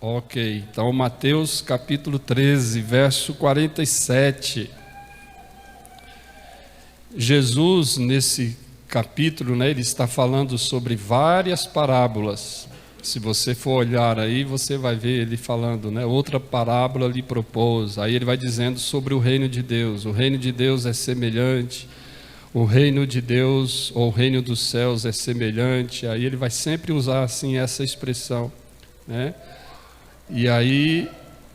Ok, então Mateus capítulo 13, verso 47. Jesus, nesse capítulo, ele está falando sobre várias parábolas. Se você for olhar aí, você vai ver ele falando, outra parábola lhe propôs. Aí ele vai dizendo sobre o reino de Deus. O reino de Deus é semelhante, o reino de Deus, ou o reino dos céus é semelhante. Aí ele vai sempre usar assim essa expressão, E aí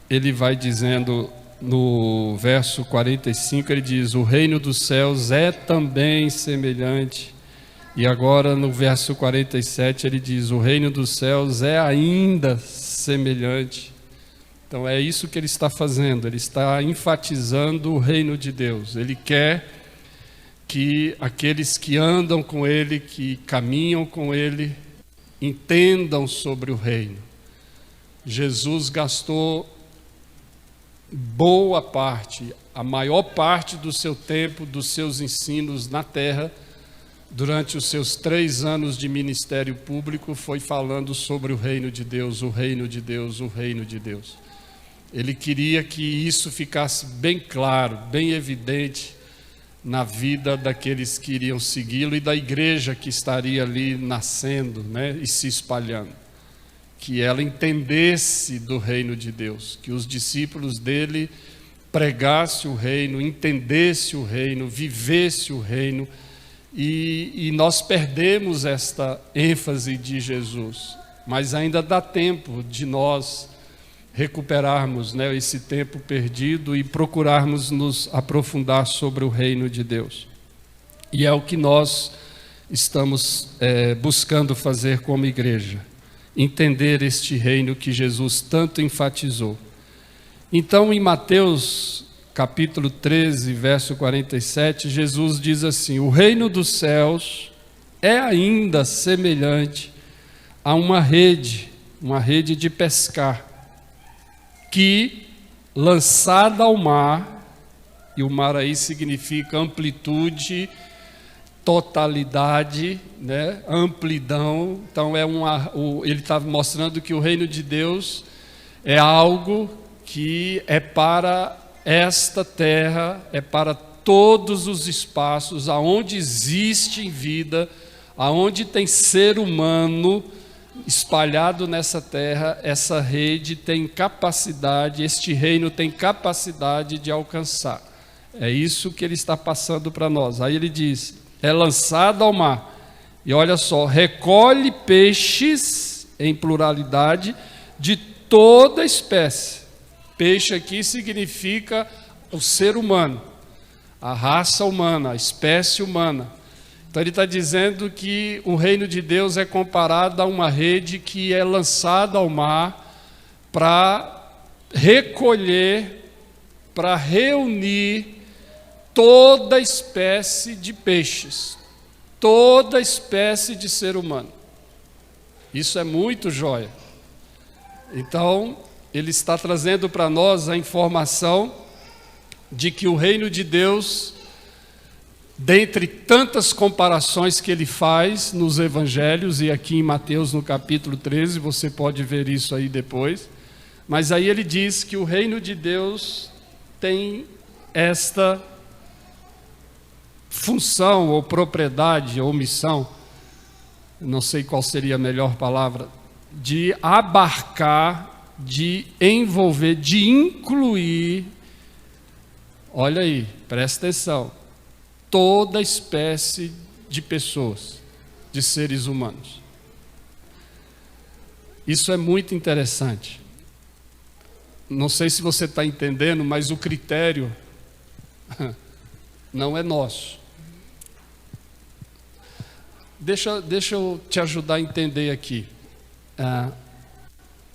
ele vai dizendo no verso 45, ele diz: o reino dos céus é também semelhante. E agora no verso 47 ele diz: o reino dos céus é ainda semelhante. Então é isso que ele está fazendo, ele está enfatizando o reino de Deus. Ele quer que aqueles que andam com ele, que caminham com ele, entendam sobre o reino. Jesus gastou boa parte, a maior parte do seu tempo, dos seus ensinos na terra, durante os seus 3 anos de ministério público, foi falando sobre o reino de Deus, o reino de Deus, o reino de Deus. Ele queria que isso ficasse bem claro, bem evidente na vida daqueles que iriam segui-lo e da igreja que estaria ali nascendo, e se espalhando. Que ela entendesse do reino de Deus, que os discípulos dele pregassem o reino, entendessem o reino, vivessem o reino, e nós perdemos esta ênfase de Jesus, mas ainda dá tempo de nós recuperarmos esse tempo perdido e procurarmos nos aprofundar sobre o reino de Deus. E é o que nós estamos buscando fazer como igreja. Entender este reino que Jesus tanto enfatizou. Então, em Mateus capítulo 13, verso 47, Jesus diz assim: o reino dos céus é ainda semelhante a uma rede de pescar, que, lançada ao mar, e o mar aí significa amplitude, totalidade, amplidão. Então ele está mostrando que o reino de Deus é algo que é para esta terra, é para todos os espaços aonde existe vida, aonde tem ser humano espalhado nessa terra. Essa rede tem capacidade, este reino tem capacidade de alcançar. É isso que ele está passando para nós. Aí ele diz: é lançado ao mar, e olha só, recolhe peixes, em pluralidade, de toda espécie. Peixe aqui significa o ser humano, a raça humana, a espécie humana. Então ele está dizendo que o reino de Deus é comparado a uma rede que é lançada ao mar para recolher, para reunir toda espécie de peixes, toda espécie de ser humano. Isso é muito jóia. Então, ele está trazendo para nós a informação de que o reino de Deus, dentre tantas comparações que ele faz nos evangelhos, e aqui em Mateus no capítulo 13, você pode ver isso aí depois, mas aí ele diz que o reino de Deus tem esta função ou propriedade ou missão, não sei qual seria a melhor palavra, de abarcar, de envolver, de incluir, olha aí, presta atenção, toda espécie de pessoas, de seres humanos. Isso é muito interessante. Não sei se você está entendendo, mas o critério não é nosso. Deixa eu te ajudar a entender aqui.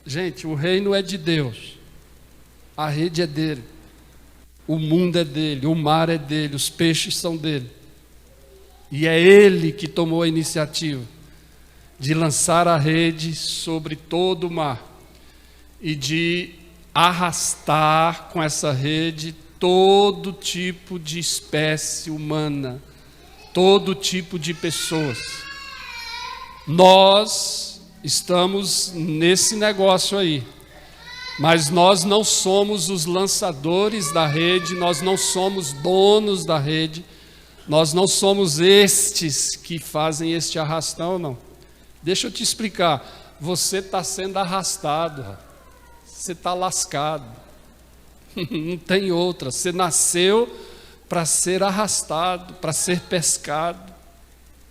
Gente, o reino é de Deus, a rede é dele, o mundo é dele, o mar é dele, os peixes são dele. E é ele que tomou a iniciativa de lançar a rede sobre todo o mar e de arrastar com essa rede todo tipo de espécie humana, todo tipo de pessoas. Nós estamos nesse negócio aí. Mas nós não somos os lançadores da rede, nós não somos donos da rede, nós não somos estes que fazem este arrastão, não. Deixa eu te explicar, você está sendo arrastado, você está lascado, não tem outra, você nasceu para ser arrastado, para ser pescado,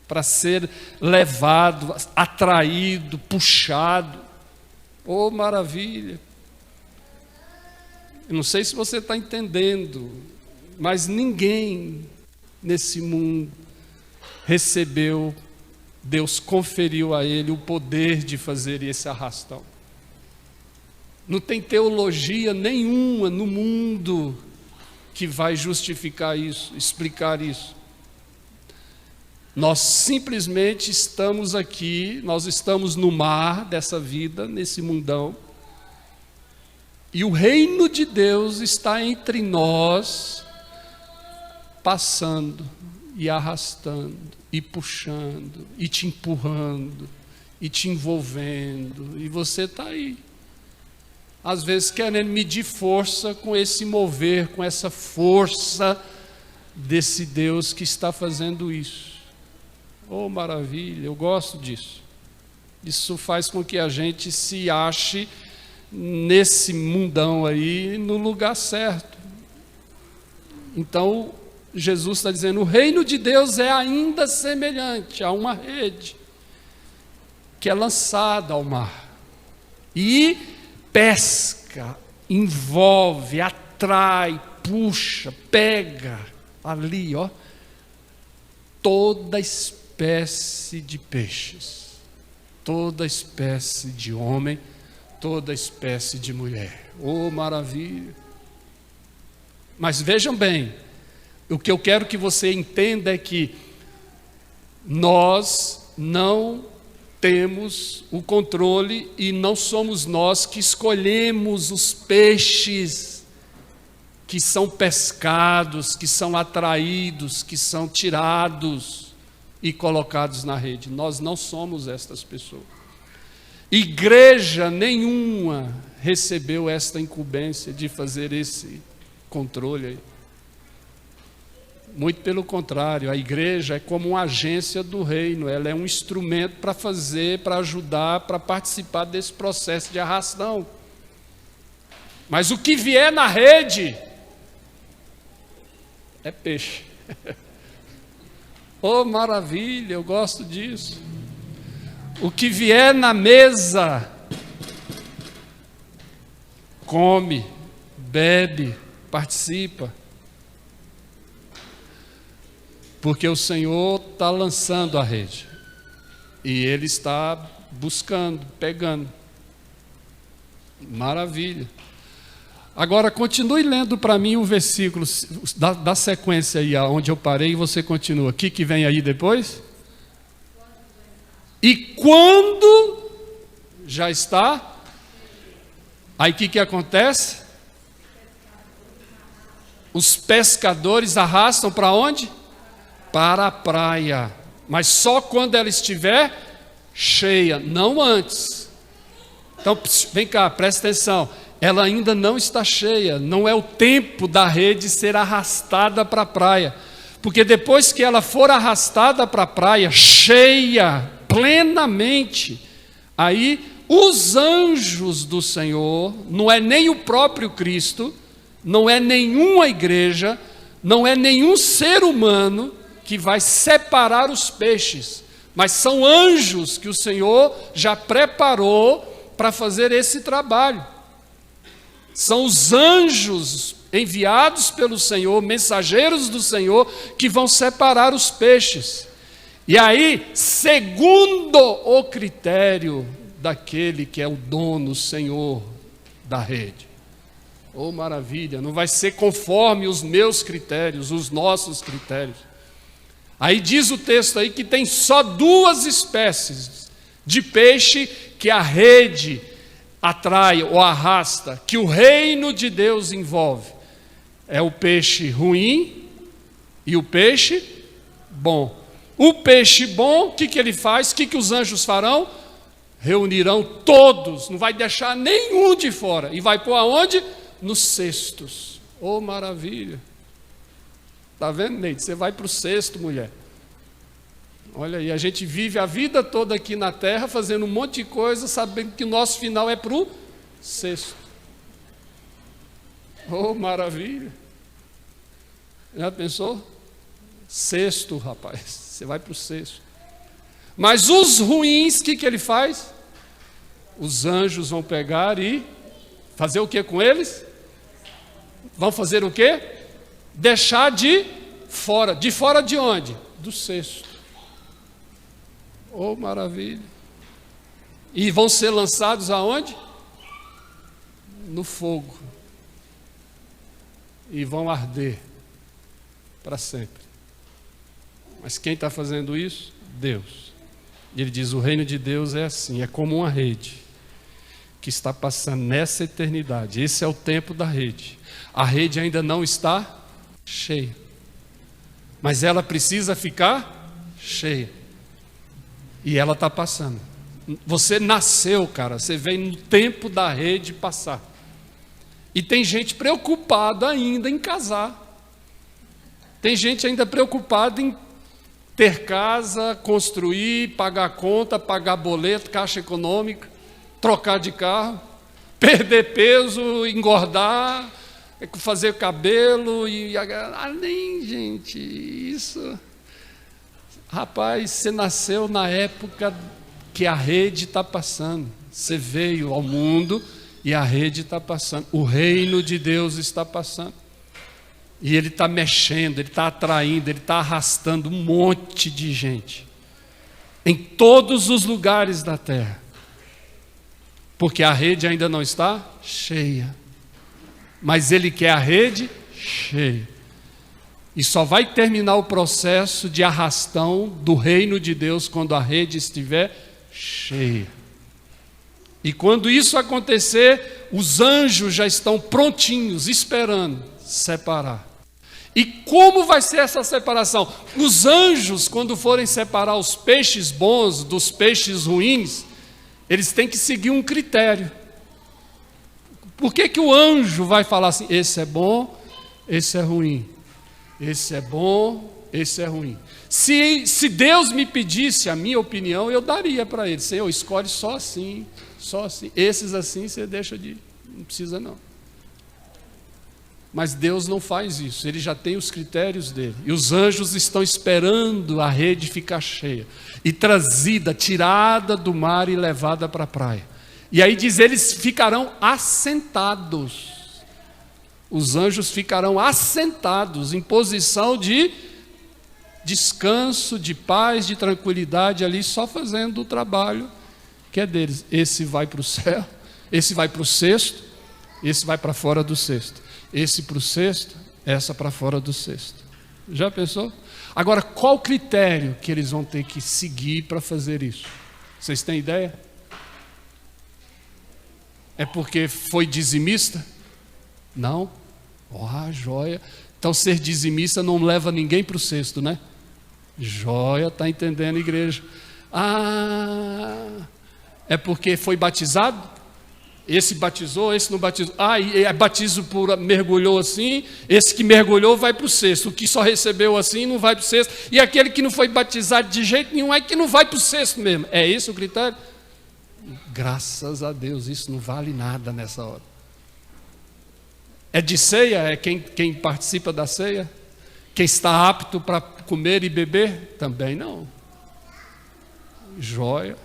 para ser levado, atraído, puxado. Oh, maravilha! Eu não sei se você está entendendo, mas ninguém nesse mundo recebeu, Deus conferiu a ele o poder de fazer esse arrastão. Não tem teologia nenhuma no mundo que vai justificar isso, explicar isso. Nós simplesmente estamos aqui, nós estamos no mar dessa vida, nesse mundão, e o reino de Deus está entre nós, passando e arrastando, e puxando, e te empurrando, e te envolvendo, e você está aí. Às vezes querendo medir força com esse mover, com essa força desse Deus que está fazendo isso. Oh, maravilha, eu gosto disso. Isso faz com que a gente se ache nesse mundão aí, no lugar certo. Então, Jesus está dizendo, o reino de Deus é ainda semelhante a uma rede que é lançada ao mar e pesca, envolve, atrai, puxa, pega ali, ó, toda espécie de peixes, toda espécie de homem, toda espécie de mulher. Oh, maravilha! Mas vejam bem, o que eu quero que você entenda é que nós não temos o controle e não somos nós que escolhemos os peixes que são pescados, que são atraídos, que são tirados e colocados na rede. Nós não somos estas pessoas. Igreja nenhuma recebeu esta incumbência de fazer esse controle aí. Muito pelo contrário, a igreja é como uma agência do reino, ela é um instrumento para fazer, para ajudar, para participar desse processo de arrastão. Mas o que vier na rede é peixe. Oh, maravilha, eu gosto disso. O que vier na mesa, come, bebe, participa. Porque o Senhor está lançando a rede. E Ele está buscando, pegando. Maravilha. Agora, continue lendo para mim o versículo, da sequência aí, onde eu parei, e você continua. O que vem aí depois? E quando já está, aí o que acontece? Os pescadores arrastam para onde? Para a praia, mas só quando ela estiver cheia, não antes. Então, vem cá, presta atenção, ela ainda não está cheia, não é o tempo da rede ser arrastada para a praia, porque depois que ela for arrastada para a praia, cheia, plenamente, aí os anjos do Senhor, não é nem o próprio Cristo, não é nenhuma igreja, não é nenhum ser humano que vai separar os peixes, mas são anjos que o Senhor já preparou para fazer esse trabalho. São os anjos enviados pelo Senhor, mensageiros do Senhor, que vão separar os peixes. E aí, segundo o critério daquele que é o dono, o Senhor da rede. Oh, maravilha, não vai ser conforme os meus critérios, os nossos critérios. Aí diz o texto aí que tem só 2 espécies de peixe que a rede atrai ou arrasta, que o reino de Deus envolve. É o peixe ruim e o peixe bom. O peixe bom, o que ele faz? O que os anjos farão? reunirão todos, não vai deixar nenhum de fora, e vai pôr aonde? Nos cestos. Oh, maravilha! Está vendo, Neide? Você vai para o cesto, mulher. Olha aí, a gente vive a vida toda aqui na terra, fazendo um monte de coisa, sabendo que o nosso final é para o cesto. Oh, maravilha! Já pensou? Cesto, rapaz, você vai para o cesto. Mas os ruins, o que ele faz? Os anjos vão pegar e fazer o que com eles? Vão fazer o quê? Deixar de fora. De fora de onde? Do cesto. Oh, maravilha. E vão ser lançados aonde? No fogo. E vão arder para sempre. Mas quem está fazendo isso? Deus. E ele diz, o reino de Deus é assim, é como uma rede que está passando nessa eternidade. Esse é o tempo da rede. A rede ainda não está cheia, mas ela precisa ficar cheia. E ela está passando. Você nasceu, cara, você veio no tempo da rede passar. E tem gente preocupada ainda em casar. Tem gente ainda preocupada em ter casa, construir, pagar conta, pagar boleto, caixa econômica, trocar de carro, perder peso, engordar, fazer cabelo e além, gente, isso. Rapaz, você nasceu na época que a rede está passando. Você veio ao mundo e a rede está passando. O reino de Deus está passando. E ele está mexendo, ele está atraindo, ele está arrastando um monte de gente em todos os lugares da terra, porque a rede ainda não está cheia, mas ele quer a rede cheia. E só vai terminar o processo de arrastão do reino de Deus quando a rede estiver cheia. E quando isso acontecer, os anjos já estão prontinhos, esperando separar. E como vai ser essa separação? Os anjos, quando forem separar os peixes bons dos peixes ruins, eles têm que seguir um critério. Por que o anjo vai falar assim, esse é bom, esse é ruim? Esse é bom, esse é ruim. Se Deus me pedisse a minha opinião, eu daria para ele. Senhor, escolhe só assim, só assim. Esses assim você deixa de... não precisa não. Mas Deus não faz isso, ele já tem os critérios dele. E os anjos estão esperando a rede ficar cheia e trazida, tirada do mar e levada para a praia. E aí diz, eles ficarão assentados. Os anjos ficarão assentados em posição de descanso, de paz, de tranquilidade ali, só fazendo o trabalho que é deles. Esse vai para o céu, esse vai para o cesto, esse vai para fora do cesto. Esse para o cesto, essa para fora do cesto. Já pensou? Agora, qual o critério que eles vão ter que seguir para fazer isso? Vocês têm ideia? É porque foi dizimista? Não. Joia. Então, ser dizimista não leva ninguém para o cesto, né? Joia, está entendendo, igreja? É porque foi batizado? Esse batizou, esse não batizou. E é batismo por mergulhou assim. Esse que mergulhou vai para o cesto. O que só recebeu assim não vai para o cesto. E aquele que não foi batizado de jeito nenhum é que não vai para o cesto mesmo. É esse o critério? Graças a Deus, isso não vale nada nessa hora. É de ceia? É quem participa da ceia? Quem está apto para comer e beber? Também não. Joia.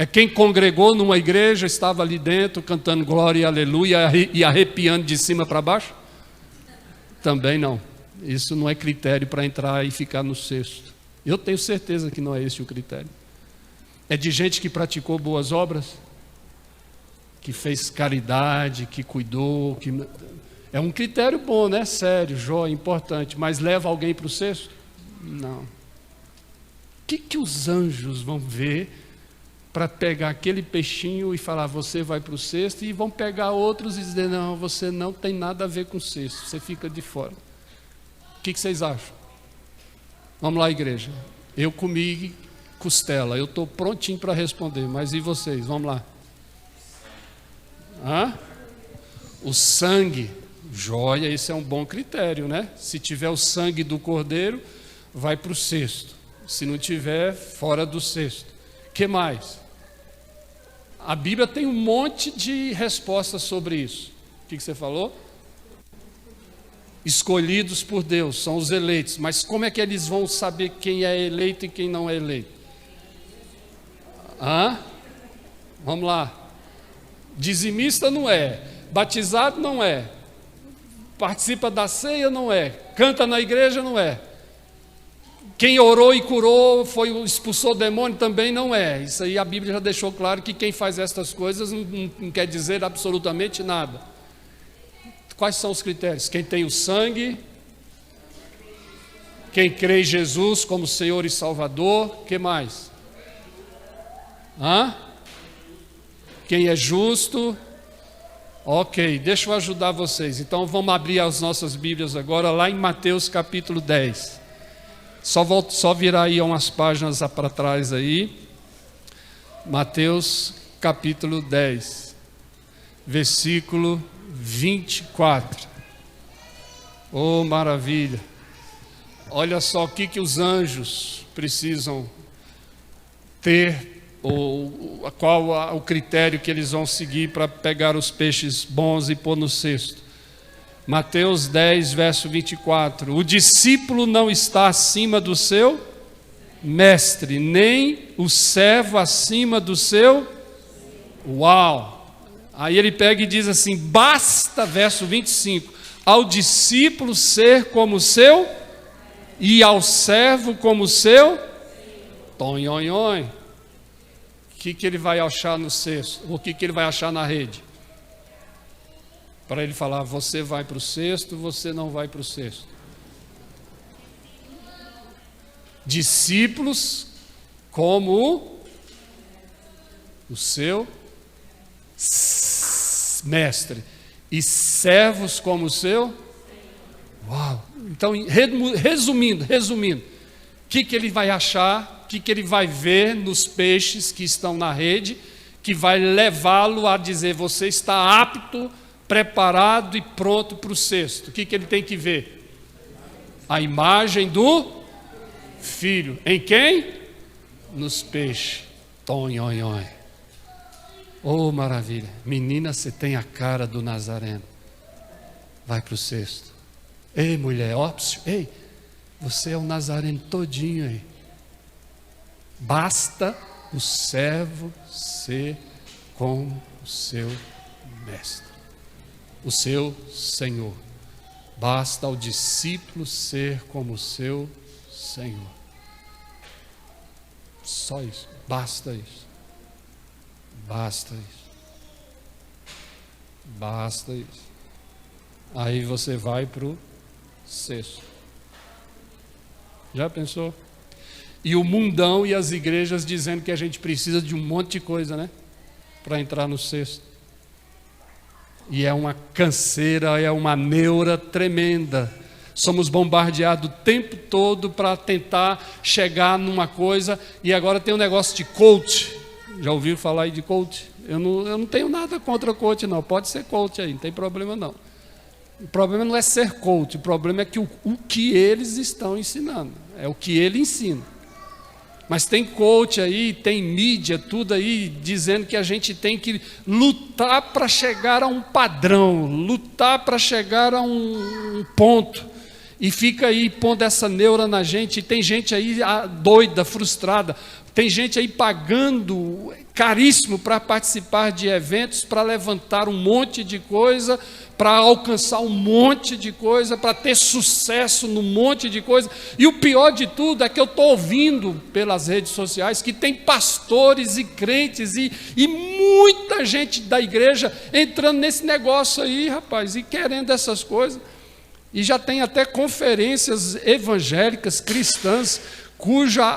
É quem congregou numa igreja, estava ali dentro, cantando glória e aleluia e arrepiando de cima para baixo? Também não. Isso não é critério para entrar e ficar no cesto. Eu tenho certeza que não é esse o critério. É de gente que praticou boas obras, que fez caridade, que cuidou, que... É um critério bom, né? Sério, joia, importante. Mas leva alguém para o cesto? Não. O que os anjos vão ver para pegar aquele peixinho e falar, você vai para o cesto, e vão pegar outros e dizer, não, você não tem nada a ver com o cesto, você fica de fora. O que vocês acham? Vamos lá, igreja. Eu comi costela? Eu estou prontinho para responder, mas e vocês? Vamos lá. O sangue, joia, esse é um bom critério, né? Se tiver o sangue do cordeiro, vai para o cesto. Se não tiver, fora do cesto. Que mais? A Bíblia tem um monte de respostas sobre isso. O que você falou? Escolhidos por Deus, são os eleitos. Mas como é que eles vão saber quem é eleito e quem não é eleito? Vamos lá. Dizimista não é, batizado não é, participa da ceia não é, canta na igreja não é. Quem orou e curou, expulsou o demônio também não é. Isso aí a Bíblia já deixou claro que quem faz essas coisas não quer dizer absolutamente nada. Quais são os critérios? Quem tem o sangue, quem crê em Jesus como Senhor e Salvador, que mais? Quem é justo? Ok, deixa eu ajudar vocês. Então vamos abrir as nossas Bíblias agora lá em Mateus capítulo 10. Só virar aí umas páginas para trás aí. Mateus capítulo 10, versículo 24. Oh, maravilha! Olha só o que os anjos precisam ter, qual o critério que eles vão seguir para pegar os peixes bons e pôr no cesto. Mateus 10, verso 24. O discípulo não está acima do seu mestre, nem o servo acima do seu. Uau! Aí ele pega e diz assim: basta, verso 25, ao discípulo ser como o seu e ao servo como o seu. Tonhonhon. O que ele vai achar no cesto? O que ele vai achar na rede? Para ele falar, você vai para o cesto, você não vai para o cesto. Discípulos como o seu mestre, e servos como o seu. Uau! Então, resumindo, o que ele vai achar, o que ele vai ver nos peixes que estão na rede, que vai levá-lo a dizer, você está apto, preparado e pronto para o cesto. O que ele tem que ver? A imagem do Filho. Em quem? Nos peixes. Tonhonhon. Oh, maravilha. Menina, você tem a cara do Nazareno. Vai para o cesto. Ei, mulher, ei, você é o Nazareno todinho aí. Basta o servo ser como o seu mestre, o seu Senhor. Basta ao discípulo ser como o seu Senhor. Só isso, basta isso. Basta isso. Basta isso. Aí você vai para o cesto. Já pensou? E o mundão e as igrejas dizendo que a gente precisa de um monte de coisa, né? Para entrar no cesto. E é uma canseira, é uma neura tremenda. Somos bombardeados o tempo todo para tentar chegar numa coisa. E agora tem um negócio de coach. Já ouviram falar aí de coach? Eu não tenho nada contra coach, não. Pode ser coach aí, não tem problema não. O problema não é ser coach, o problema é que o que eles estão ensinando. É o que ele ensina. Mas tem coach aí, tem mídia, tudo aí, dizendo que a gente tem que lutar para chegar a um padrão, lutar para chegar a um ponto. E fica aí pondo essa neura na gente, e tem gente aí doida, frustrada, tem gente aí pagando caríssimo para participar de eventos, para levantar um monte de coisa, para alcançar um monte de coisa, para ter sucesso num monte de coisa. E o pior de tudo é que eu estou ouvindo pelas redes sociais que tem pastores e crentes e muita gente da igreja entrando nesse negócio aí, rapaz, e querendo essas coisas. E já tem até conferências evangélicas, cristãs,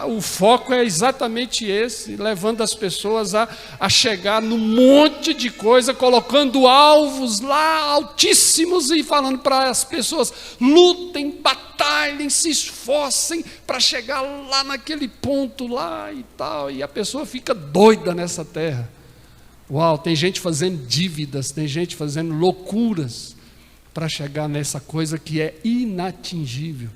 o foco é exatamente esse, levando as pessoas a chegar num monte de coisa, colocando alvos lá altíssimos e falando para as pessoas: lutem, batalhem, se esforcem para chegar lá naquele ponto lá e tal, e a pessoa fica doida nessa terra. Uau, tem gente fazendo dívidas, tem gente fazendo loucuras para chegar nessa coisa que é inatingível.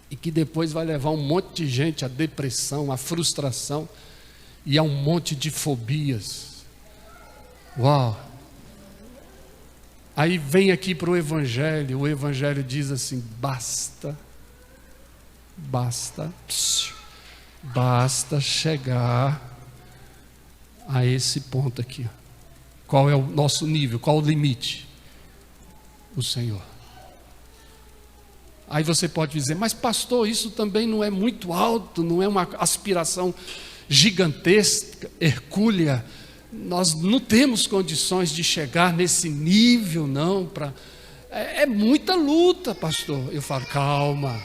E que depois vai levar um monte de gente à depressão, à frustração e a um monte de fobias. Uau! Aí vem aqui para o Evangelho diz assim: basta chegar a esse ponto aqui. Qual é o nosso nível? Qual o limite? O Senhor. Aí você pode dizer: mas pastor, isso também não é muito alto, não é uma aspiração gigantesca, hercúlea, nós não temos condições de chegar nesse nível, não, é muita luta, pastor. Eu falo: calma,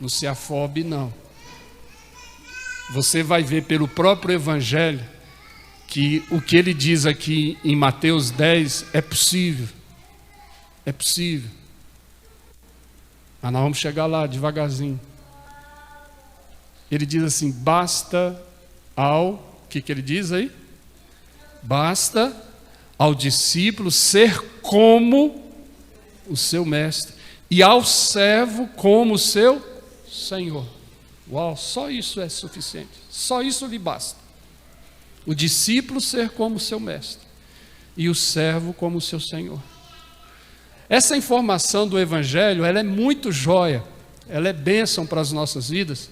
não se afobe não. Você vai ver pelo próprio Evangelho que o que ele diz aqui em Mateus 10 é possível. É possível. Mas nós vamos chegar lá devagarzinho. Ele diz assim: basta ao... O que ele diz aí? Basta ao discípulo ser como o seu mestre, e ao servo como o seu Senhor. Uau, só isso é suficiente. Só isso lhe basta. O discípulo ser como o seu mestre, e o servo como o seu Senhor. Essa informação do Evangelho, ela é muito joia, ela é bênção para as nossas vidas,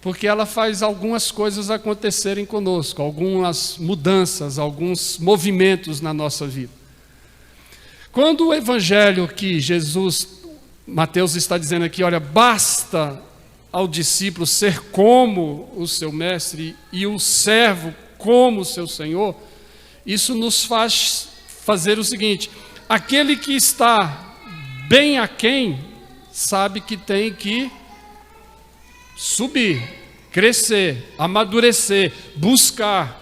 porque ela faz algumas coisas acontecerem conosco, algumas mudanças, alguns movimentos na nossa vida. Quando o Evangelho que Mateus está dizendo aqui, olha, basta ao discípulo ser como o seu mestre e o servo como o seu Senhor, isso nos faz fazer o seguinte: aquele que está bem aquém, sabe que tem que subir, crescer, amadurecer, buscar.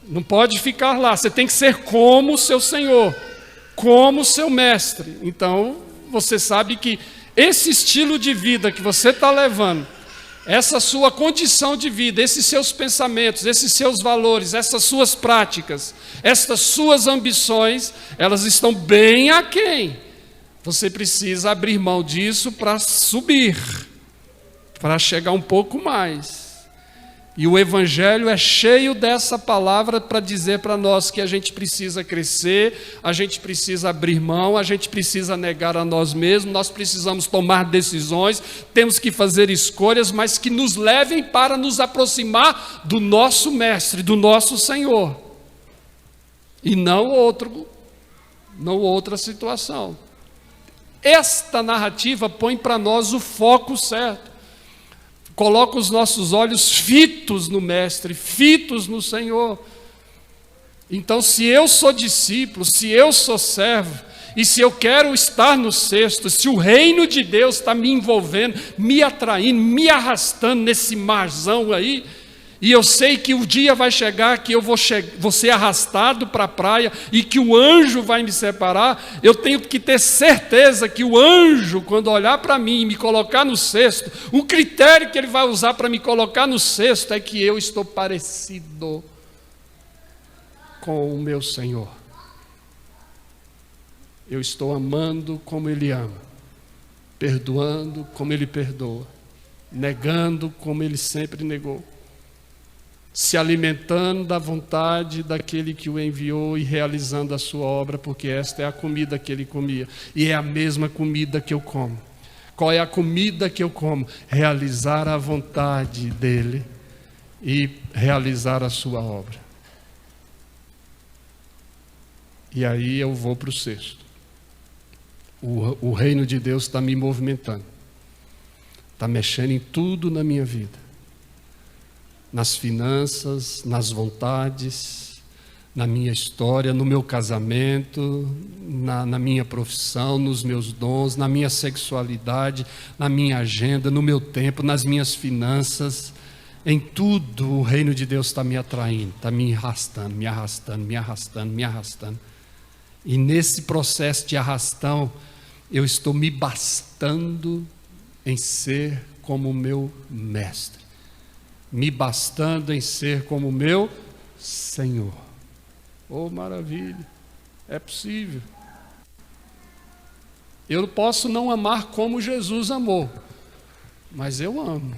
Não pode ficar lá, você tem que ser como o seu Senhor, como o seu mestre. Então, você sabe que esse estilo de vida que você está levando, essa sua condição de vida, esses seus pensamentos, esses seus valores, essas suas práticas, essas suas ambições, elas estão bem aquém. Você precisa abrir mão disso para subir, para chegar um pouco mais. E o Evangelho é cheio dessa palavra para dizer para nós que a gente precisa crescer, a gente precisa abrir mão, a gente precisa negar a nós mesmos, nós precisamos tomar decisões, temos que fazer escolhas, mas que nos levem para nos aproximar do nosso Mestre, do nosso Senhor. E não outra situação. Esta narrativa põe para nós o foco certo. Coloca os nossos olhos fitos no Mestre, fitos no Senhor. Então, se eu sou discípulo, se eu sou servo, e se eu quero estar no cesto, se o reino de Deus está me envolvendo, me atraindo, me arrastando nesse marzão aí, e eu sei que o dia vai chegar que eu vou ser arrastado para a praia e que o anjo vai me separar, eu tenho que ter certeza que o anjo, quando olhar para mim e me colocar no cesto, o critério que ele vai usar para me colocar no cesto é que eu estou parecido com o meu Senhor. Eu estou amando como Ele ama, perdoando como Ele perdoa, negando como Ele sempre negou, se alimentando da vontade daquele que o enviou e realizando a sua obra, porque esta é a comida que ele comia, e é a mesma comida que eu como. Qual é a comida que eu como? Realizar a vontade dele e realizar a sua obra. E aí eu vou para o sexto. O reino de Deus está me movimentando, está mexendo em tudo na minha vida. Nas finanças, nas vontades, na minha história, no meu casamento, na minha profissão, nos meus dons, na minha sexualidade, na minha agenda, no meu tempo, nas minhas finanças. Em tudo o reino de Deus está me atraindo, está me arrastando, me arrastando, me arrastando, me arrastando. E nesse processo de arrastão, eu estou me bastando em ser como o meu mestre, me bastando em ser como o meu Senhor. Oh, maravilha, é possível. Eu posso não amar como Jesus amou, mas eu amo.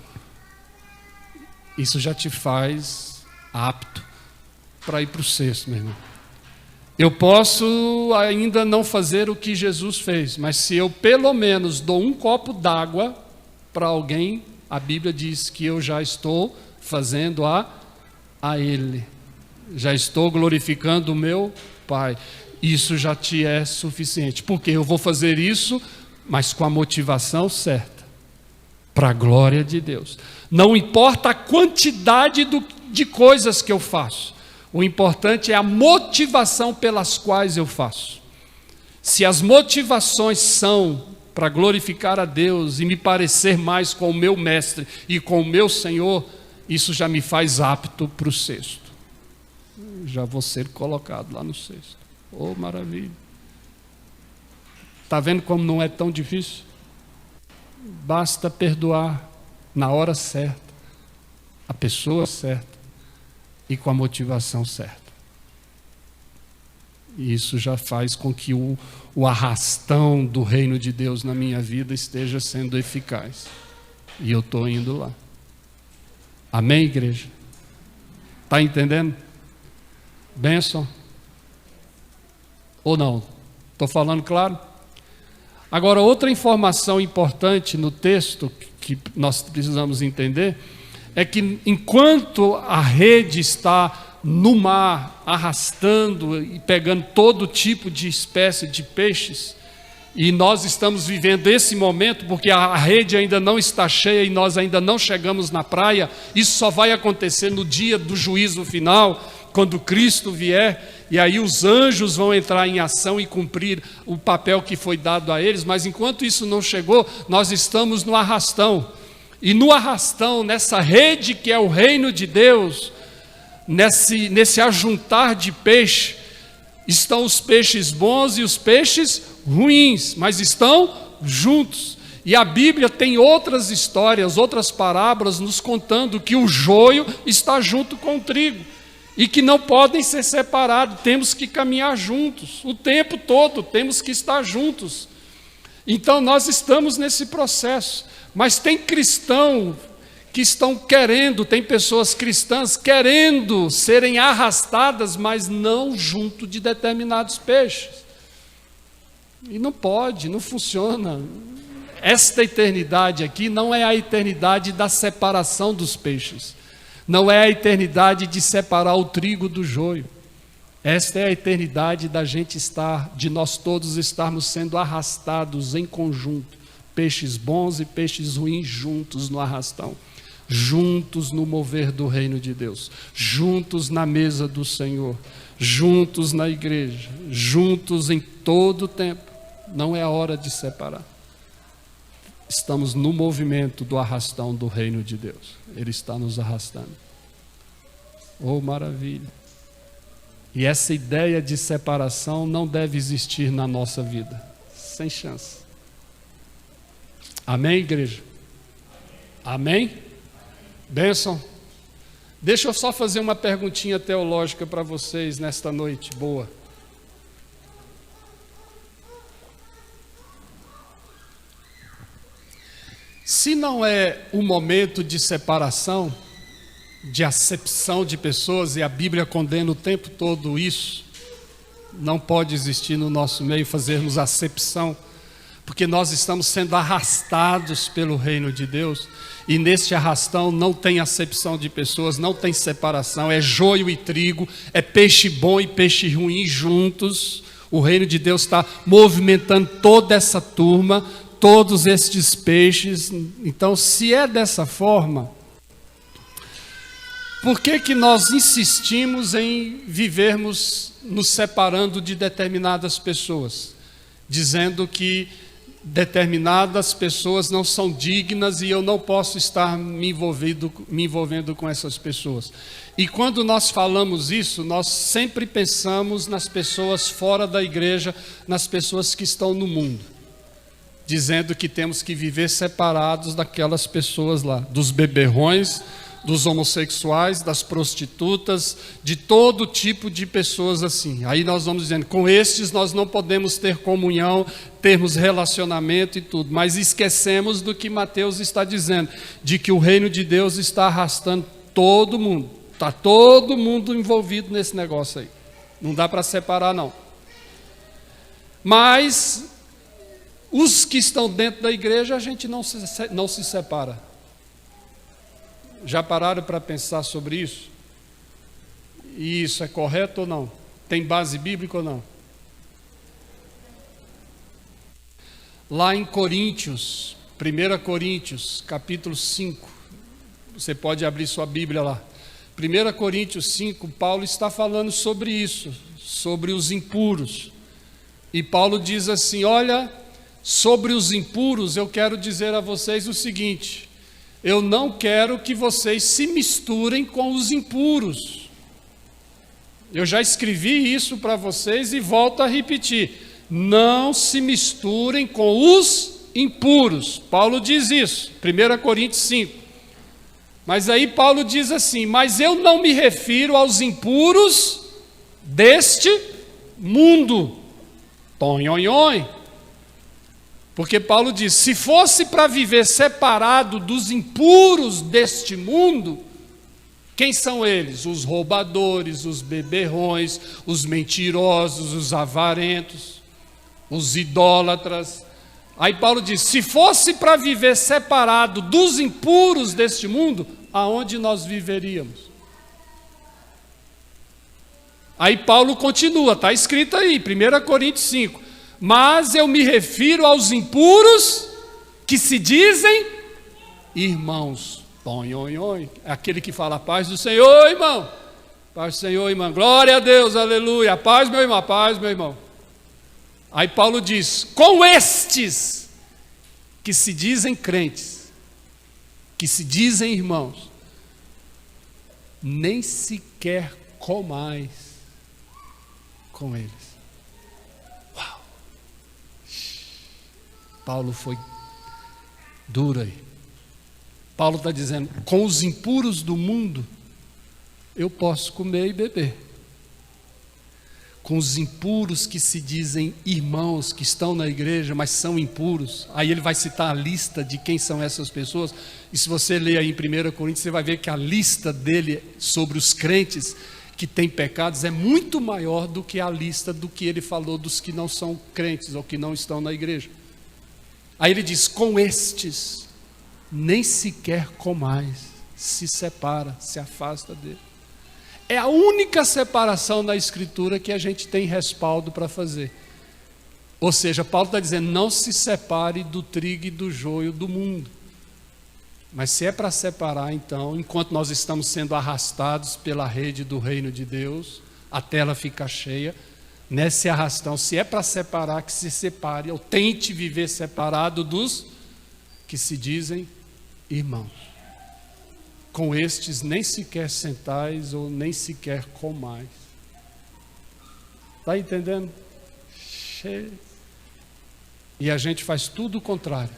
Isso já te faz apto para ir para o sexto, meu irmão. Eu posso ainda não fazer o que Jesus fez, mas se eu pelo menos dou um copo d'água para alguém, a Bíblia diz que eu já estou fazendo a Ele. Já estou glorificando o meu Pai. Isso já te é suficiente. Porque eu vou fazer isso, mas com a motivação certa. Para a glória de Deus. Não importa a quantidade de coisas que eu faço. O importante é a motivação pelas quais eu faço. Se as motivações são para glorificar a Deus e me parecer mais com o meu mestre e com o meu Senhor, isso já me faz apto para o sexto. Já vou ser colocado lá no sexto. Oh, maravilha. Está vendo como não é tão difícil? Basta perdoar na hora certa, a pessoa certa e com a motivação certa. E isso já faz com que o arrastão do reino de Deus na minha vida esteja sendo eficaz. E eu estou indo lá. Amém, igreja? Está entendendo? Bênção? Ou não? Estou falando claro? Agora, outra informação importante no texto que nós precisamos entender é que enquanto a rede está no mar, arrastando e pegando todo tipo de espécie de peixes, e nós estamos vivendo esse momento porque a rede ainda não está cheia e nós ainda não chegamos na praia, isso só vai acontecer no dia do juízo final, quando Cristo vier, e aí os anjos vão entrar em ação e cumprir o papel que foi dado a eles, mas enquanto isso não chegou, nós estamos no arrastão. E no arrastão, nessa rede que é o reino de Deus, nesse ajuntar de peixe, estão os peixes bons e os peixes ruins, mas estão juntos. E a Bíblia tem outras histórias, outras parábolas nos contando que o joio está junto com o trigo e que não podem ser separados, temos que caminhar juntos, o tempo todo temos que estar juntos. Então nós estamos nesse processo, mas tem cristão que estão querendo, tem pessoas cristãs querendo serem arrastadas, mas não junto de determinados peixes. E não pode, não funciona. Esta eternidade aqui não é a eternidade da separação dos peixes. Não é a eternidade de separar o trigo do joio. Esta é a eternidade da gente estar, de nós todos estarmos sendo arrastados em conjunto. Peixes bons e peixes ruins juntos no arrastão. Juntos no mover do reino de Deus. Juntos na mesa do Senhor. Juntos na igreja. Juntos em todo o tempo. Não é a hora de separar. Estamos no movimento do arrastão do reino de Deus. Ele está nos arrastando. Oh, maravilha. E essa ideia de separação não deve existir na nossa vida. Sem chance. Amém, igreja? Amém? Bênção? Deixa eu só fazer uma perguntinha teológica para vocês nesta noite boa. Se não é o momento de separação, de acepção de pessoas, e a Bíblia condena o tempo todo isso, não pode existir no nosso meio fazermos acepção, porque nós estamos sendo arrastados pelo reino de Deus, e neste arrastão não tem acepção de pessoas, não tem separação, é joio e trigo, é peixe bom e peixe ruim juntos. O reino de Deus está movimentando toda essa turma, todos estes peixes. Então, se é dessa forma, Por que que nós insistimos em vivermos nos separando de determinadas pessoas, dizendo que determinadas pessoas não são dignas e eu não posso estar me envolvendo com essas pessoas? E quando nós falamos isso, nós sempre pensamos nas pessoas fora da igreja, nas pessoas que estão no mundo, dizendo que temos que viver separados daquelas pessoas lá, dos beberrões, dos homossexuais, das prostitutas, de todo tipo de pessoas assim. Aí nós vamos dizendo, com estes nós não podemos ter comunhão, termos relacionamento e tudo, mas esquecemos do que Mateus está dizendo, de que o reino de Deus está arrastando todo mundo, está todo mundo envolvido nesse negócio aí, não dá para separar não. Mas os que estão dentro da igreja a gente não se separa. Já pararam para pensar sobre isso? E isso é correto ou não? Tem base bíblica ou não? Lá em Coríntios, 1 Coríntios, capítulo 5, você pode abrir sua Bíblia lá. 1 Coríntios 5, Paulo está falando sobre isso, sobre os impuros. E Paulo diz assim, olha, sobre os impuros eu quero dizer a vocês o seguinte: eu não quero que vocês se misturem com os impuros. Eu já escrevi isso para vocês e volto a repetir. Não se misturem com os impuros. Paulo diz isso, 1 Coríntios 5. Mas aí Paulo diz assim, mas eu não me refiro aos impuros deste mundo. Tonhonhon. Porque Paulo diz, se fosse para viver separado dos impuros deste mundo, quem são eles? Os roubadores, os beberrões, os mentirosos, os avarentos, os idólatras. Aí Paulo diz, se fosse para viver separado dos impuros deste mundo, aonde nós viveríamos? Aí Paulo continua, está escrito aí, 1 Coríntios 5. Mas eu me refiro aos impuros que se dizem irmãos. Aquele que fala, paz do Senhor, irmão. Paz do Senhor, irmão. Glória a Deus, aleluia. A paz, meu irmão, a paz, meu irmão. Aí Paulo diz, com estes que se dizem crentes, que se dizem irmãos, nem sequer comais com eles. Paulo foi duro aí. Paulo está dizendo, com os impuros do mundo, eu posso comer e beber. Com os impuros que se dizem irmãos, que estão na igreja, mas são impuros. Aí ele vai citar a lista de quem são essas pessoas. E se você ler aí em 1 Coríntios, você vai ver que a lista dele sobre os crentes que têm pecados é muito maior do que a lista do que ele falou dos que não são crentes ou que não estão na igreja. Aí ele diz, com estes, nem sequer comais, se separa, se afasta dele. É a única separação na Escritura que a gente tem respaldo para fazer. Ou seja, Paulo está dizendo, não se separe do trigo e do joio do mundo. Mas se é para separar, então, enquanto nós estamos sendo arrastados pela rede do reino de Deus, a tela fica cheia, nesse arrastão, se é para separar, que se separe, ou tente viver separado dos que se dizem irmãos. Com estes nem sequer sentais ou nem sequer comais. Está entendendo? E a gente faz tudo o contrário.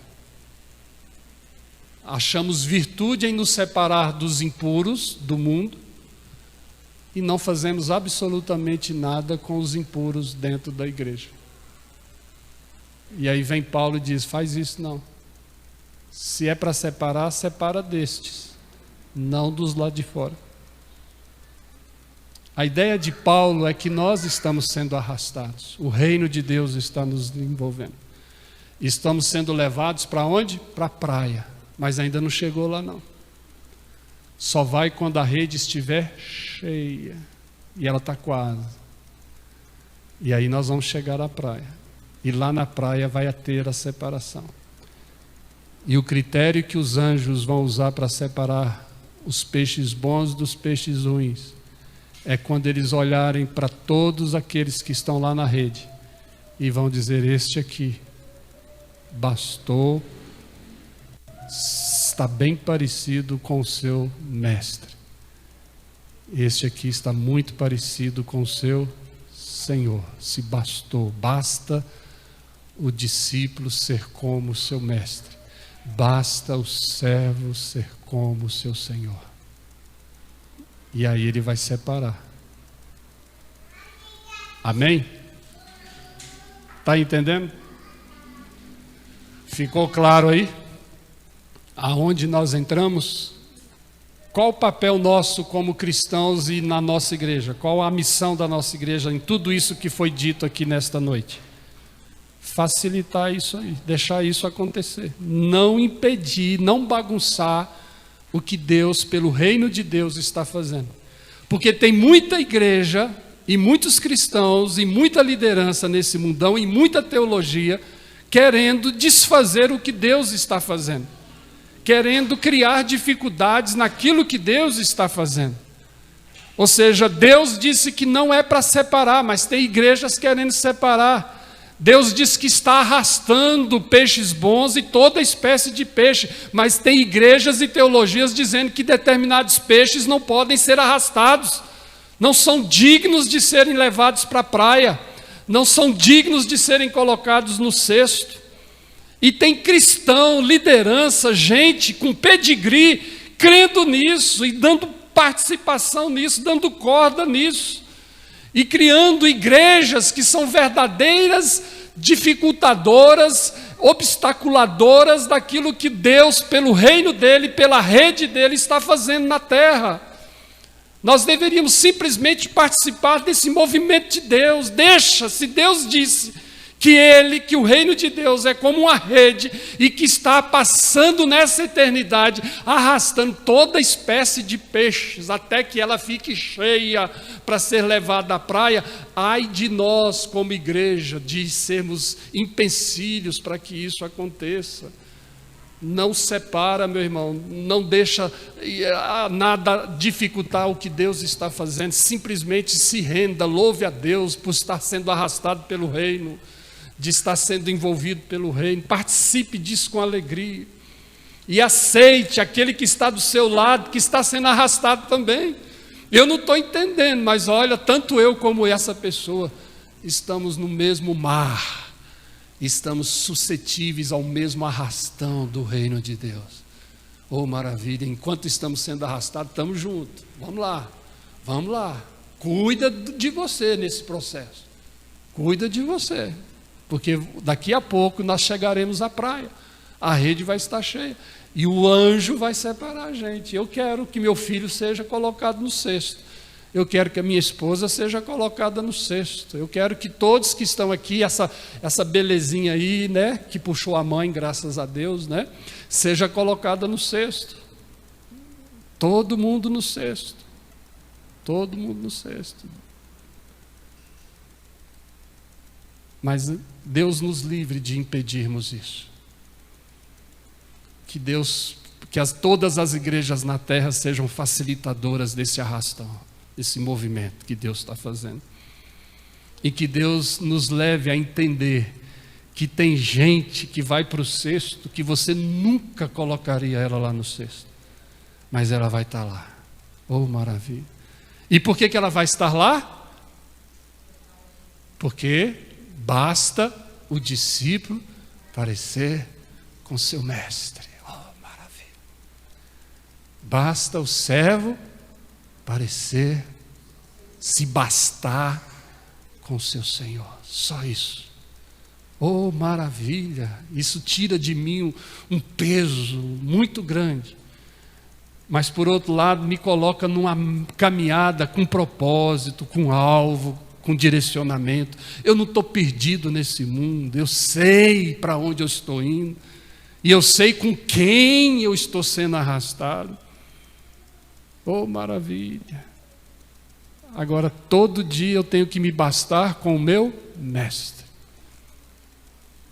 Achamos virtude em nos separar dos impuros do mundo, e não fazemos absolutamente nada com os impuros dentro da igreja. E aí vem Paulo e diz, faz isso não. Se é para separar, separa destes, não dos lá de fora. A ideia de Paulo é que nós estamos sendo arrastados, o reino de Deus está nos envolvendo. Estamos sendo levados para onde? Para a praia, mas ainda não chegou lá não. Só vai quando a rede estiver cheia. E ela está quase. E aí nós vamos chegar à praia. E lá na praia vai ter a separação. E o critério que os anjos vão usar para separar os peixes bons dos peixes ruins é quando eles olharem para todos aqueles que estão lá na rede e vão dizer: este aqui bastou, está bem parecido com o seu mestre. Este aqui está muito parecido com o seu Senhor. Se bastou, basta o discípulo ser como o seu mestre. Basta o servo ser como o seu Senhor. E aí ele vai separar. Amém? Está entendendo? Ficou claro aí? Aonde nós entramos? Qual o papel nosso como cristãos e na nossa igreja? Qual a missão da nossa igreja em tudo isso que foi dito aqui nesta noite? Facilitar isso aí, deixar isso acontecer. Não impedir, não bagunçar o que Deus, pelo reino de Deus, está fazendo. Porque tem muita igreja e muitos cristãos e muita liderança nesse mundão e muita teologia querendo desfazer o que Deus está fazendo. Querendo criar dificuldades naquilo que Deus está fazendo. Ou seja, Deus disse que não é para separar, mas tem igrejas querendo separar. Deus diz que está arrastando peixes bons e toda espécie de peixe, mas tem igrejas e teologias dizendo que determinados peixes não podem ser arrastados, não são dignos de serem levados para a praia, não são dignos de serem colocados no cesto. E tem cristão, liderança, gente com pedigree, crendo nisso e dando participação nisso, dando corda nisso. E criando igrejas que são verdadeiras dificultadoras, obstaculadoras daquilo que Deus, pelo reino dele, pela rede dele, está fazendo na terra. Nós deveríamos simplesmente participar desse movimento de Deus. Se Deus disse que o reino de Deus é como uma rede e que está passando nessa eternidade, arrastando toda espécie de peixes, até que ela fique cheia para ser levada à praia. Ai de nós como igreja, de sermos empecilhos para que isso aconteça. Não separa, meu irmão, não deixa nada dificultar o que Deus está fazendo, simplesmente se renda, louve a Deus por estar sendo arrastado pelo reino, de estar sendo envolvido pelo reino, participe disso com alegria, e aceite aquele que está do seu lado, que está sendo arrastado também. Eu não estou entendendo, mas olha, tanto eu como essa pessoa, estamos no mesmo mar, estamos suscetíveis ao mesmo arrastão do reino de Deus. Oh, maravilha, enquanto estamos sendo arrastados, estamos juntos, vamos lá, cuida de você nesse processo, cuida de você, porque daqui a pouco nós chegaremos à praia, a rede vai estar cheia, e o anjo vai separar a gente. Eu quero que meu filho seja colocado no cesto, eu quero que a minha esposa seja colocada no cesto, eu quero que todos que estão aqui, essa belezinha aí, né, que puxou a mãe, graças a Deus, né, seja colocada no cesto, todo mundo no cesto, todo mundo no cesto. Mas Deus nos livre de impedirmos isso. Que todas as igrejas na terra sejam facilitadoras desse arrastão, desse movimento que Deus está fazendo. E que Deus nos leve a entender que tem gente que vai para o cesto, que você nunca colocaria ela lá no cesto, mas ela vai estar lá. Oh, maravilha! E por que ela vai estar lá? Porque basta o discípulo parecer com seu mestre. Oh, maravilha! Basta o servo parecer, se bastar com seu Senhor. Só isso. Oh, maravilha! Isso tira de mim um peso muito grande. Mas, por outro lado, me coloca numa caminhada com propósito, com alvo, com direcionamento. Eu não estou perdido nesse mundo, eu sei para onde eu estou indo, e eu sei com quem eu estou sendo arrastado. Oh, maravilha! Agora, todo dia eu tenho que me bastar com o meu mestre,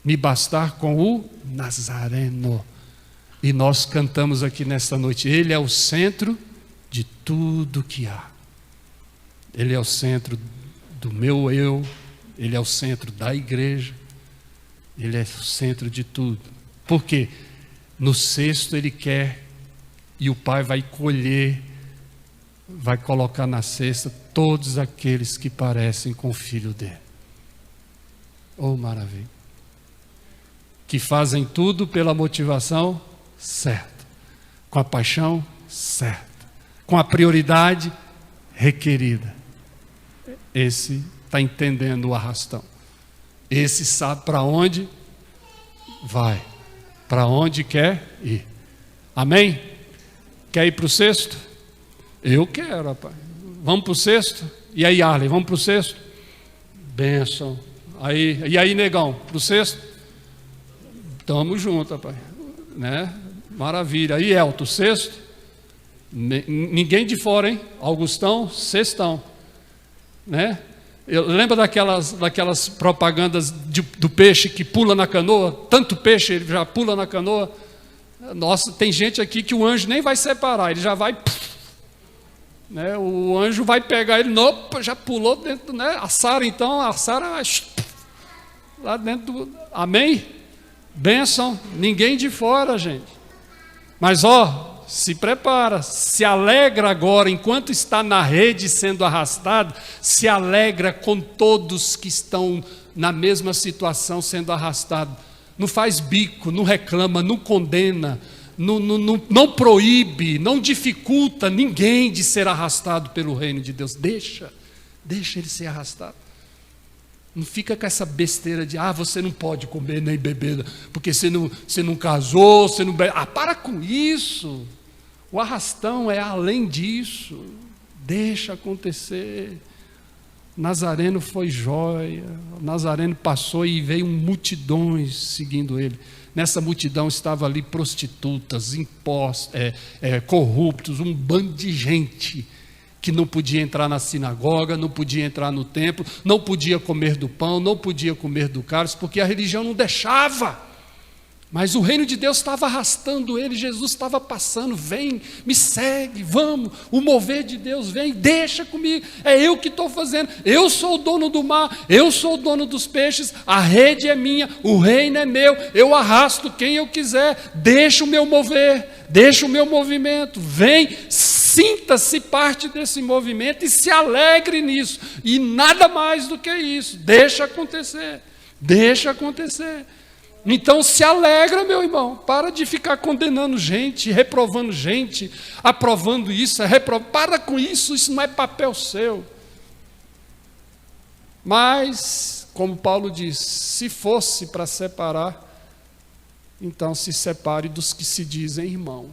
me bastar com o Nazareno. E nós cantamos aqui nesta noite, ele é o centro de tudo que há. Ele é o centro do meu eu, Ele é o centro da igreja, Ele é o centro de tudo. Por quê? No cesto Ele quer, e o Pai vai colher, vai colocar na cesta todos aqueles que parecem com o Filho dele. Oh, maravilha! Que fazem tudo pela motivação certa, com a paixão certa, com a prioridade requerida. Esse está entendendo o arrastão. Esse sabe para onde vai, para onde quer ir. Amém? Quer ir para o cesto? Eu quero, rapaz. Vamos para o cesto? E aí, Arley, vamos para o cesto? Bênção. E aí, negão, para o cesto? Tamo junto, rapaz. Né? Maravilha. Aí, Elton, cesto? Ninguém de fora, hein? Augustão, cestão. Né? Eu lembro daquelas propagandas do peixe que pula na canoa, tanto peixe ele já pula na canoa. Nossa, tem gente aqui que o anjo nem vai separar, ele já vai, né? O anjo vai pegar ele, opa, já pulou dentro, né? A Sara vai lá dentro amém? Bênção, ninguém de fora, gente. Mas se prepara, se alegra agora, enquanto está na rede sendo arrastado, se alegra com todos que estão na mesma situação sendo arrastados. Não faz bico, não reclama, não condena, não proíbe, não dificulta ninguém de ser arrastado pelo reino de Deus. Deixa ele ser arrastado. Não fica com essa besteira de, você não pode comer nem beber, porque você não casou, você não bebe. Para com isso. O arrastão é além disso. Deixa acontecer. Nazareno foi joia. Nazareno passou e veio multidões seguindo ele. Nessa multidão estavam ali prostitutas, corruptos, um bando de gente que não podia entrar na sinagoga, não podia entrar no templo, não podia comer do pão, não podia comer do cálice, porque a religião não deixava. Mas o reino de Deus estava arrastando ele, Jesus estava passando, vem, me segue, vamos, o mover de Deus vem, deixa comigo, é eu que estou fazendo, eu sou o dono do mar, eu sou o dono dos peixes, a rede é minha, o reino é meu, eu arrasto quem eu quiser, deixa o meu mover, deixa o meu movimento, vem, sinta-se parte desse movimento e se alegre nisso, e nada mais do que isso, deixa acontecer. Então se alegra, meu irmão, para de ficar condenando gente, reprovando gente, aprovando isso, para com isso, isso não é papel seu. Mas, como Paulo diz, se fosse para separar, então se separe dos que se dizem irmãos,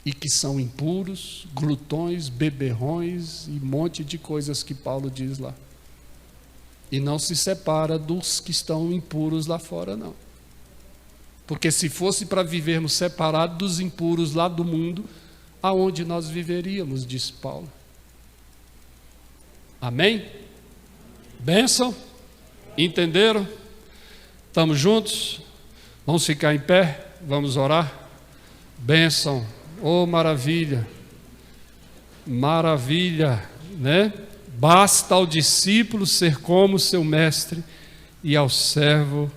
e que são impuros, glutões, beberrões, e um monte de coisas que Paulo diz lá. E não se separa dos que estão impuros lá fora, não. Porque se fosse para vivermos separados dos impuros lá do mundo, aonde nós viveríamos, disse Paulo. Amém? Bênção? Entenderam? Estamos juntos? Vamos ficar em pé? Vamos orar? Bênção! Oh, maravilha! Maravilha, né? Basta ao discípulo ser como seu mestre e ao servo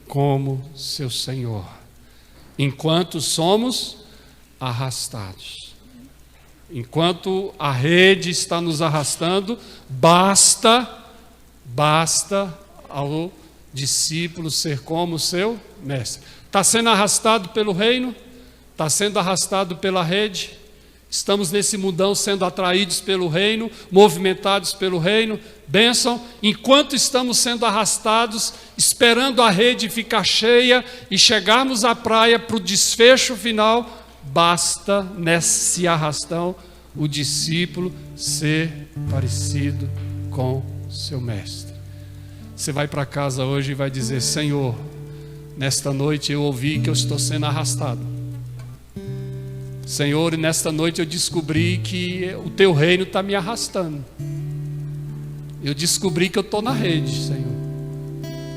como seu senhor, enquanto somos arrastados. Enquanto a rede está nos arrastando, basta ao discípulo ser como seu mestre. Está sendo arrastado pelo reino? Está sendo arrastado pela rede? Estamos nesse mundão sendo atraídos pelo reino, movimentados pelo reino, bênção. Enquanto estamos sendo arrastados, esperando a rede ficar cheia e chegarmos à praia para o desfecho final, basta nesse arrastão o discípulo ser parecido com seu mestre. Você vai para casa hoje e vai dizer: Senhor, nesta noite eu ouvi que eu estou sendo arrastado. Senhor, e nesta noite eu descobri que o teu reino está me arrastando. Eu descobri que eu estou na rede, Senhor.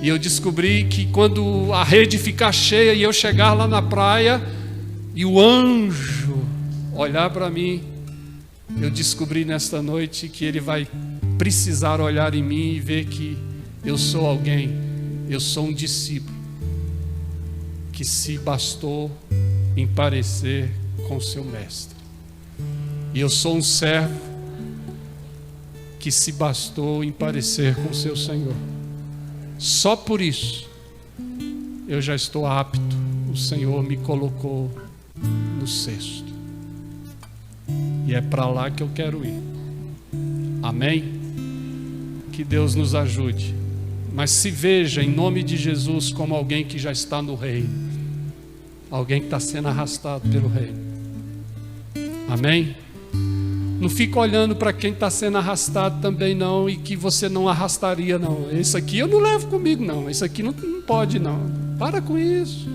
E eu descobri que quando a rede ficar cheia e eu chegar lá na praia, e o anjo, olhar para mim, eu descobri nesta noite que Ele vai precisar olhar em mim e ver que eu sou alguém, eu sou um discípulo que se bastou em parecer com seu mestre. E eu sou um servo que se bastou em parecer com seu Senhor. Só por isso eu já estou apto. O Senhor me colocou no cesto. E é para lá que eu quero ir. Amém? Que Deus nos ajude. Mas se veja em nome de Jesus como alguém que já está no reino. Alguém que está sendo arrastado pelo reino. Amém? Não fica olhando para quem está sendo arrastado também não, e que você não arrastaria não. Esse aqui eu não levo comigo não, esse aqui não pode não. Para com isso.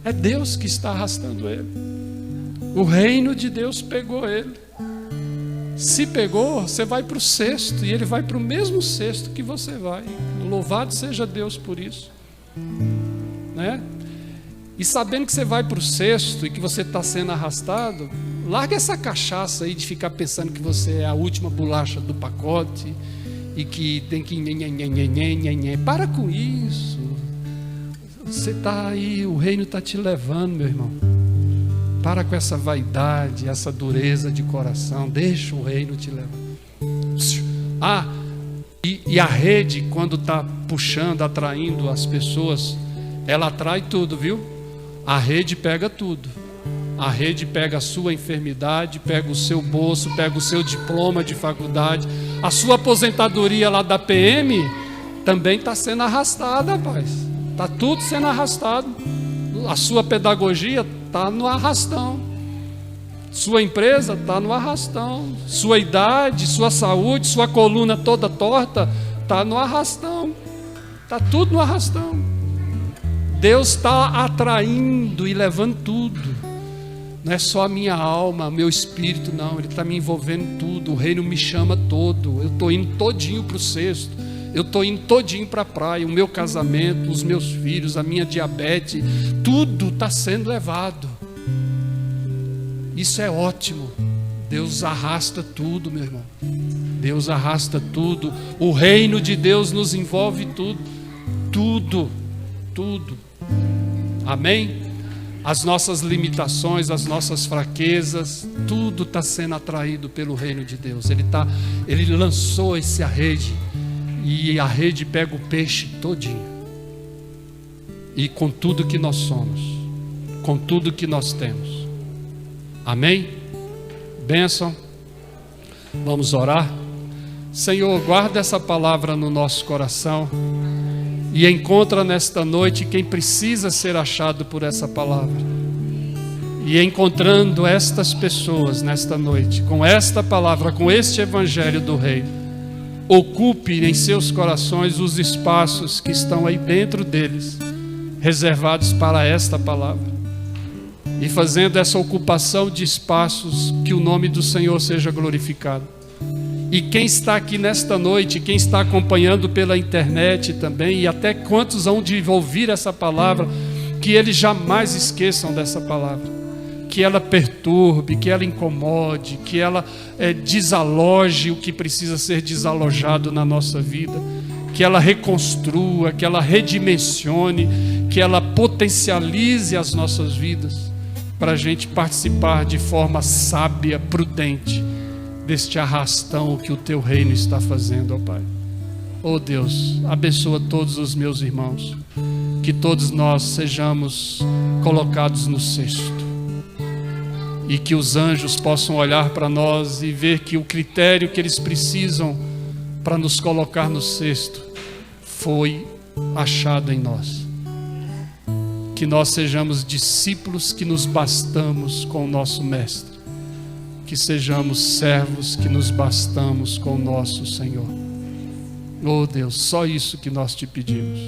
É Deus que está arrastando ele. O reino de Deus pegou ele. Se pegou, você vai para o cesto, e ele vai para o mesmo cesto que você vai. Louvado seja Deus por isso, né? E sabendo que você vai para o cesto e que você está sendo arrastado, larga essa cachaça aí de ficar pensando que você é a última bolacha do pacote e que tem que... Para com isso. Você está aí, o reino está te levando, meu irmão. Para com essa vaidade, essa dureza de coração. Deixa o reino te levar. E a rede, quando está puxando, atraindo as pessoas, ela atrai tudo, viu? A rede pega tudo. A rede pega a sua enfermidade, pega o seu bolso, pega o seu diploma de faculdade. A sua aposentadoria lá da PM também está sendo arrastada, rapaz. Está tudo sendo arrastado. A sua pedagogia está no arrastão. Sua empresa está no arrastão. Sua idade, sua saúde, sua coluna toda torta está no arrastão. Está tudo no arrastão. Deus está atraindo e levando tudo. Não é só a minha alma, meu espírito, não. Ele está me envolvendo tudo. O reino me chama todo. Eu estou indo todinho para o cesto. Eu estou indo todinho para a praia. O meu casamento, os meus filhos, a minha diabetes, tudo está sendo levado. Isso é ótimo. Deus arrasta tudo, meu irmão. Deus arrasta tudo. O reino de Deus nos envolve tudo. Tudo. Tudo. Amém? As nossas limitações, as nossas fraquezas, tudo está sendo atraído pelo reino de Deus. Ele lançou essa rede, e a rede pega o peixe todinho. E com tudo que nós somos, com tudo que nós temos. Amém? Bênção. Vamos orar. Senhor, guarda essa palavra no nosso coração. E encontra nesta noite quem precisa ser achado por essa palavra. E encontrando estas pessoas nesta noite, com esta palavra, com este evangelho do reino, ocupe em seus corações os espaços que estão aí dentro deles, reservados para esta palavra. E fazendo essa ocupação de espaços, que o nome do Senhor seja glorificado. E quem está aqui nesta noite, quem está acompanhando pela internet também, e até quantos vão de ouvir essa palavra, que eles jamais esqueçam dessa palavra, que ela perturbe, que ela incomode, que ela desaloje o que precisa ser desalojado na nossa vida, que ela reconstrua, que ela redimensione, que ela potencialize as nossas vidas, para a gente participar de forma sábia, prudente, deste arrastão que o teu reino está fazendo, ó Pai. Oh Deus, abençoa todos os meus irmãos, que todos nós sejamos colocados no cesto, e que os anjos possam olhar para nós e ver que o critério que eles precisam para nos colocar no cesto foi achado em nós. Que nós sejamos discípulos que nos bastamos com o nosso Mestre, que sejamos servos que nos bastamos com o nosso Senhor. Oh Deus, só isso que nós te pedimos.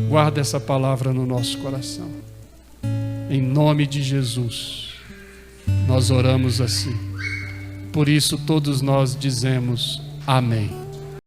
Guarda essa palavra no nosso coração. Em nome de Jesus, nós oramos assim. Por isso todos nós dizemos amém.